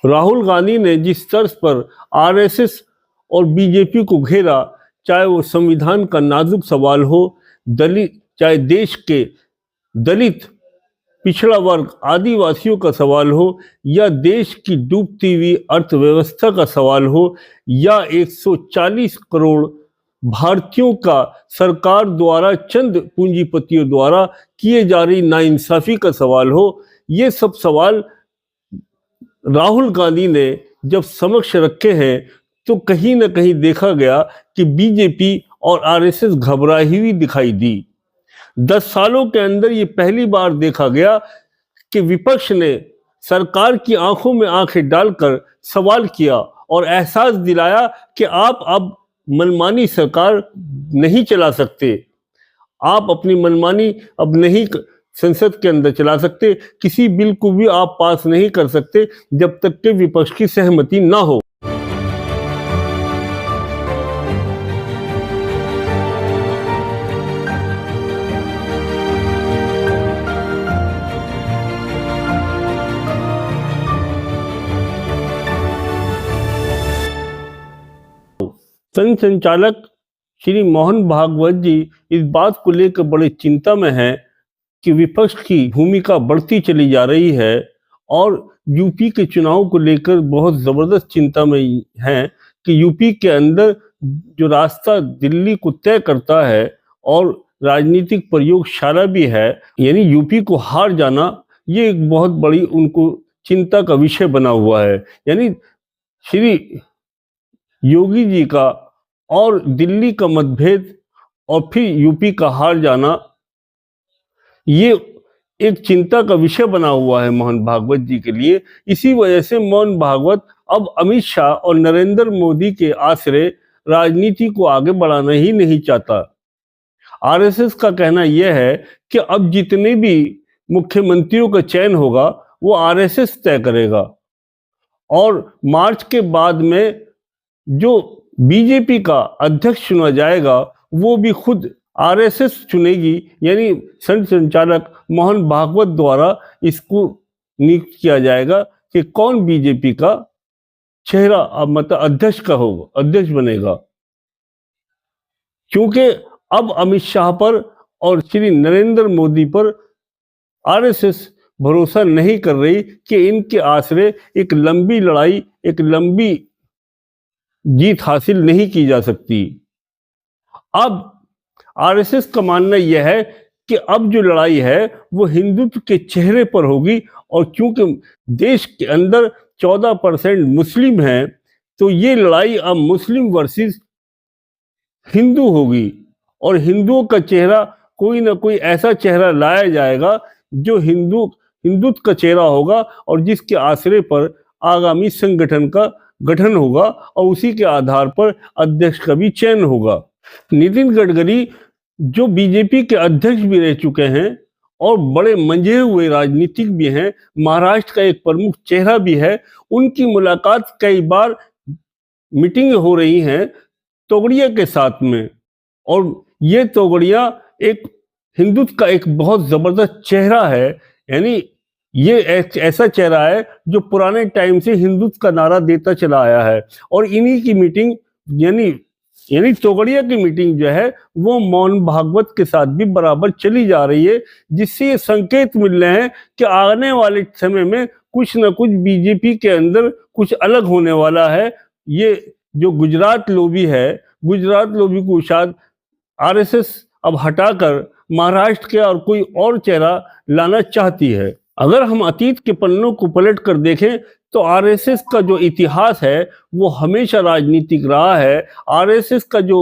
राहुल गांधी ने जिस तर्ज पर आरएसएस और बीजेपी को घेरा, चाहे वो संविधान का नाजुक सवाल हो, दलित चाहे देश के दलित, पिछड़ा वर्ग, आदिवासियों का सवाल हो, या देश की डूबती हुई अर्थव्यवस्था का सवाल हो, या 140 करोड़ भारतीयों का सरकार द्वारा चंद पूंजीपतियों द्वारा किए जा रही नाइंसाफी का सवाल हो, ये सब सवाल राहुल गांधी ने जब समक्ष रखे हैं तो कहीं ना कहीं देखा गया कि बीजेपी और आरएसएस घबराई हुई दिखाई दी। 10 सालों के अंदर ये पहली बार देखा गया कि विपक्ष ने सरकार की आंखों में आंखें डालकर सवाल किया और एहसास दिलाया कि आप अब मनमानी सरकार नहीं चला सकते, आप अपनी मनमानी अब नहीं संसद के अंदर चला सकते, किसी बिल को भी आप पास नहीं कर सकते जब तक कि विपक्ष की सहमति ना हो। संघ संचालक श्री मोहन भागवत जी इस बात को लेकर बड़े चिंता में हैं कि विपक्ष की भूमिका बढ़ती चली जा रही है और यूपी के चुनाव को लेकर बहुत जबरदस्त चिंता में हैं कि यूपी के अंदर जो रास्ता दिल्ली को तय करता है और राजनीतिक प्रयोगशाला भी है, यानी यूपी को हार जाना, ये एक बहुत बड़ी उनको चिंता का विषय बना हुआ है। यानी श्री योगी जी का और दिल्ली का मतभेद और फिर यूपी का हार जाना, ये एक चिंता का विषय बना हुआ है मोहन भागवत जी के लिए। इसी वजह से मोहन भागवत अब अमित शाह और नरेंद्र मोदी के आश्रय राजनीति को आगे बढ़ाना ही नहीं चाहता। आरएसएस का कहना यह है कि अब जितने भी मुख्यमंत्रियों का चयन होगा वो आरएसएस तय करेगा और मार्च के बाद में जो बीजेपी का अध्यक्ष चुना जाएगा वो भी खुद आरएसएस चुनेगी, यानी संघ संचालक मोहन भागवत द्वारा इसको नियुक्त किया जाएगा कि कौन बीजेपी का चेहरा मतलब अध्यक्ष बनेगा। क्योंकि अब अमित शाह पर और श्री नरेंद्र मोदी पर आरएसएस भरोसा नहीं कर रही कि इनके आश्रय एक लंबी लड़ाई, एक लंबी जीत हासिल नहीं की जा सकती। अब आरएसएस का मानना यह है कि अब जो लड़ाई है वो हिंदुत्व के चेहरे पर होगी और क्योंकि देश के अंदर 14% मुस्लिम हैं तो ये लड़ाई अब मुस्लिम वर्सेस हिंदू होगी और हिंदुओं का चेहरा, कोई ना कोई ऐसा चेहरा लाया जाएगा जो हिंदुत्व का चेहरा होगा और जिसके आश्रय पर आगामी संगठन का गठन होगा और उसी के आधार पर अध्यक्ष का भी चयन होगा। नितिन गडकरी जो बीजेपी के अध्यक्ष भी रह चुके हैं और बड़े मंझे हुए राजनीतिक भी हैं, महाराष्ट्र का एक प्रमुख चेहरा भी है, उनकी मुलाकात कई बार मीटिंग हो रही हैं तोगड़िया के साथ में और ये तोगड़िया एक हिंदुत्व का एक बहुत जबरदस्त चेहरा है। यानी ये ऐसा चेहरा है जो पुराने टाइम से हिंदुत्व का नारा देता चला आया है और इन्हीं की मीटिंग यानी तोगड़िया की मीटिंग जो है वो मोहन भागवत के साथ भी बराबर चली जा रही है, जिससे ये संकेत मिल रहे हैं कि आने वाले समय में कुछ न कुछ बीजेपी के अंदर कुछ अलग होने वाला है। ये जो गुजरात लॉबी है, गुजरात लॉबी को शायद आरएसएस अब हटाकर महाराष्ट्र के और कोई और चेहरा लाना चाहती है। अगर हम अतीत के पन्नों को पलट कर देखें तो आरएसएस का जो इतिहास है वो हमेशा राजनीतिक रहा है। आरएसएस का जो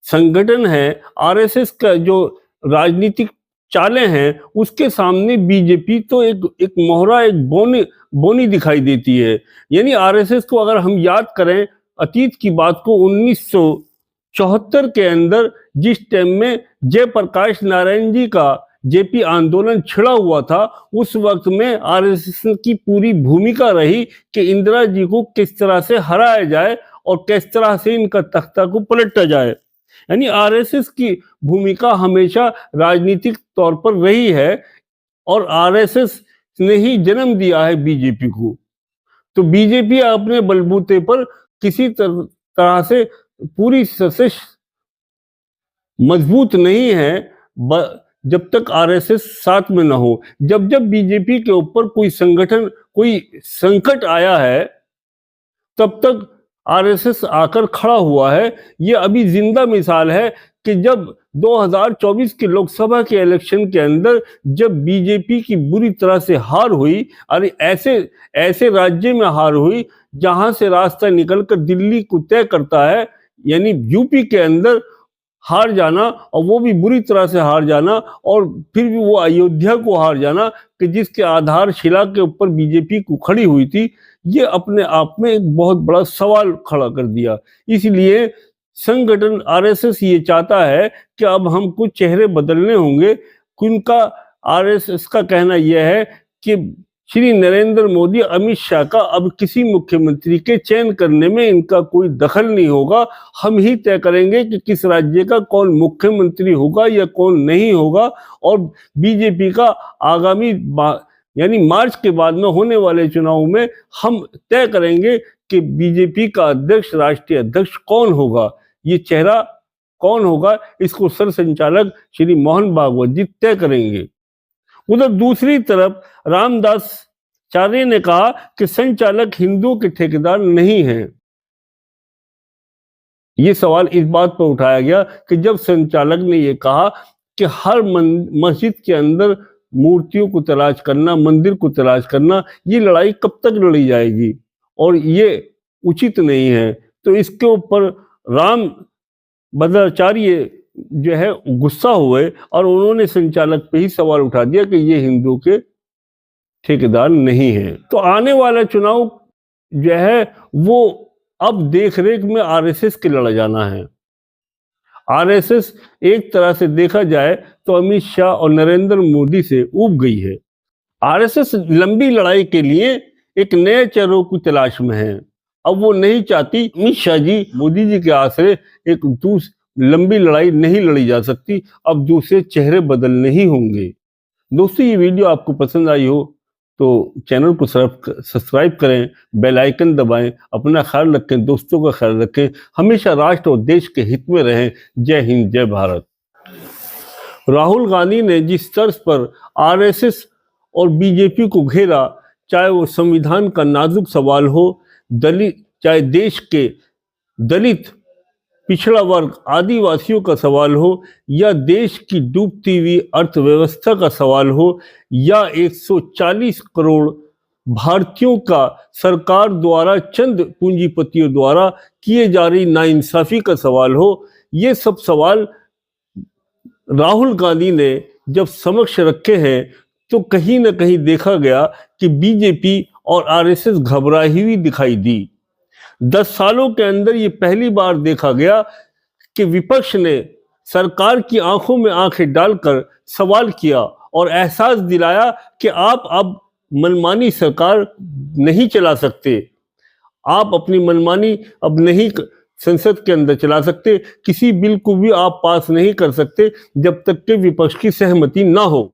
संगठन है, आरएसएस का जो राजनीतिक चालें हैं, उसके सामने बीजेपी तो एक मोहरा, एक बोनी दिखाई देती है। यानी आरएसएस को अगर हम याद करें अतीत की बात को, 1974 के अंदर जिस टाइम में जयप्रकाश नारायण जी का जेपी आंदोलन छिड़ा हुआ था, उस वक्त में आरएसएस की पूरी भूमिका रही कि इंदिरा जी को किस तरह से हराया जाए और किस तरह से इनका तख्ता को पलटा जाए। यानी आरएसएस की भूमिका हमेशा राजनीतिक तौर पर रही है और आरएसएस ने ही जन्म दिया है बीजेपी को। तो बीजेपी अपने बलबूते पर किसी तरह से पूरी तरह मजबूत नहीं है जब तक आरएसएस साथ में ना हो। जब जब बीजेपी के ऊपर कोई संगठन, कोई संकट आया है, तब तक आरएसएस आकर खड़ा हुआ है। ये अभी जिंदा मिसाल है कि जब 2024 के लोकसभा के इलेक्शन के अंदर जब बीजेपी की बुरी तरह से हार हुई, और ऐसे राज्य में हार हुई जहां से रास्ता निकलकर दिल्ली को तय करता है, यानी यूपी के अंदर हार जाना, और वो भी बुरी तरह से हार जाना, और फिर भी वो अयोध्या को हार जाना कि जिसके आधारशिला के ऊपर बीजेपी को खड़ी हुई थी, ये अपने आप में एक बहुत बड़ा सवाल खड़ा कर दिया। इसलिए संगठन आरएसएस ये चाहता है कि अब हमको चेहरे बदलने होंगे। उनका आरएसएस का कहना यह है कि श्री नरेंद्र मोदी, अमित शाह का अब किसी मुख्यमंत्री के चयन करने में इनका कोई दखल नहीं होगा। हम ही तय करेंगे कि किस राज्य का कौन मुख्यमंत्री होगा या कौन नहीं होगा। और बीजेपी का आगामी यानी मार्च के बाद में होने वाले चुनाव में हम तय करेंगे कि बीजेपी का अध्यक्ष, राष्ट्रीय अध्यक्ष कौन होगा, ये चेहरा कौन होगा, इसको सरसंचालक श्री मोहन भागवत जी तय करेंगे। उधर दूसरी तरफ रामदासाचार्य ने कहा कि संचालक हिंदुओं के ठेकेदार नहीं हैं। ये सवाल इस बात पर उठाया गया कि जब संचालक ने यह कहा कि हर मस्जिद के अंदर मूर्तियों को तलाश करना, मंदिर को तलाश करना, ये लड़ाई कब तक लड़ी जाएगी और ये उचित नहीं है, तो इसके ऊपर रामभद्राचार्य जो है गुस्सा हुए और उन्होंने संचालक पे ही सवाल उठा दिया कि ये हिंदुओं के ठेकेदार नहीं है। तो आने वाला चुनाव जो है वो अब देखरेख में आरएसएस के लड़ा जाना है। आरएसएस एक तरह से देखा जाए तो अमित शाह और नरेंद्र मोदी से ऊब गई है। आरएसएस लंबी लड़ाई के लिए एक नए चेहरों की तलाश में है। अब वो नहीं चाहती, अमित शाह जी, मोदी जी के आश्रय एक लंबी लड़ाई नहीं लड़ी जा सकती, अब दूसरे चेहरे बदलने ही होंगे। दोस्तों, ये वीडियो आपको पसंद आई हो तो चैनल को सब्सक्राइब करें, बेल आइकन दबाएं, अपना ख्याल रखें, दोस्तों का ख्याल रखें, हमेशा राष्ट्र और देश के हित में रहें। जय हिंद, जय भारत। राहुल गांधी ने जिस तर्ज पर आरएसएस और बीजेपी को घेरा, चाहे वो संविधान का नाजुक सवाल हो, चाहे देश के दलित, पिछड़ा वर्ग, आदिवासियों का सवाल हो, या देश की डूबती हुई अर्थव्यवस्था का सवाल हो, या 140 करोड़ भारतीयों का सरकार द्वारा, चंद पूंजीपतियों द्वारा किए जा रही नाइंसाफी का सवाल हो, ये सब सवाल राहुल गांधी ने जब समक्ष रखे हैं तो कहीं ना कहीं देखा गया कि बीजेपी और आरएसएस घबराई हुई दिखाई दी। 10 सालों के अंदर ये पहली बार देखा गया कि विपक्ष ने सरकार की आंखों में आंखें डालकर सवाल किया और एहसास दिलाया कि आप अब मनमानी सरकार नहीं चला सकते, आप अपनी मनमानी अब नहीं संसद के अंदर चला सकते, किसी बिल को भी आप पास नहीं कर सकते जब तक कि विपक्ष की सहमति ना हो।